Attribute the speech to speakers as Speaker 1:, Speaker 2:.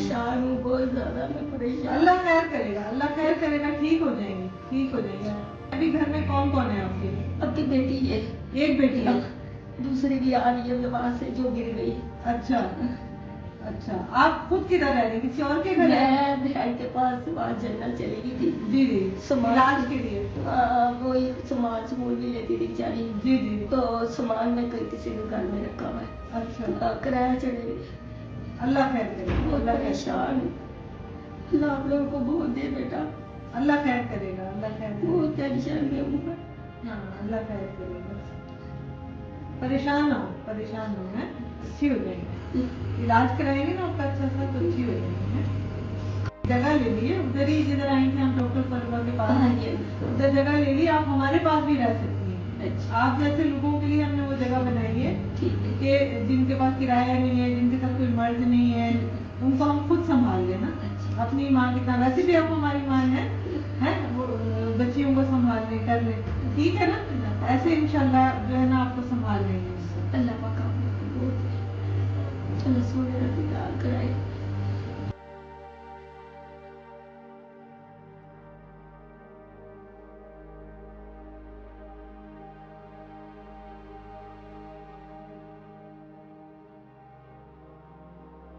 Speaker 1: پریشان ہوں بہت زیادہ، میں پریشان۔
Speaker 2: اللہ خیر کرے گا، اللہ خیر کرے گا، ٹھیک ہو جائیں گے، ٹھیک ہو جائیں گے۔ ابھی گھر میں کون کون ہے آپ کے؟
Speaker 1: اب کی بیٹی ہے،
Speaker 2: ایک بیٹی ہے،
Speaker 1: دوسری بھی آ رہی ہے وہاں سے جو گر گئی۔
Speaker 2: اچھا اچھا، آپ خود کدھر رہ رہے ہیں؟ کسی اور کے گھر؟
Speaker 1: میں بہن کے پاس وہاں جنرل چلی گئی تھی
Speaker 2: جی جی، علاج کے لیے؟
Speaker 1: وہی سامان بھی لیتی تھی بیچاری۔
Speaker 2: جی جی،
Speaker 1: تو سامان میں کسی کے گھر میں رکھا ہوا ہے۔
Speaker 2: اچھا،
Speaker 1: کرایہ چڑھے گی۔
Speaker 2: اللہ خیر کرے گا،
Speaker 1: بہت
Speaker 2: اللہ خیر
Speaker 1: پریشان ہوں، اللہ آپ لوگوں کو بہت دے بیٹا،
Speaker 2: اللہ خیر کرے گا، اللہ خیر کرے
Speaker 1: بہت ٹینشن میں ہوں میں۔
Speaker 2: گا، ہاں اللہ خیر کرے گا۔ پریشان ہو، پریشان ہو، ہیں اچھی ہو جائیں گے، علاج کرائیں گے نا آپ کا اچھا سا تو اچھی ہو جائیں گے۔ جگہ لے لیے ادھر ہی جدھر آئی تھی ہم ڈاکٹر فرما کے پاس، ادھر جگہ لے لی، آپ ہمارے پاس بھی رہ سکتی ہیں۔ آپ جیسے لوگوں کے لیے ہم نے وہ جگہ بنائی ہے کہ جن کے پاس کرایہ نہیں ہے، جن کے ساتھ کوئی مرض نہیں ہے، ان کو ہم خود سنبھال لینا، اپنی ماں کی طرح۔ ویسے بھی آپ ہماری ماں ہیں، وہ بچیوں کو سنبھال لیں، کر لیں، ٹھیک ہے نا؟ ایسے انشاءاللہ جو ہے نا آپ کو سنبھال لیں گے۔
Speaker 1: اللہ پاک آپ لوگوں کو بہت اللہ سونے رب دار کرائے۔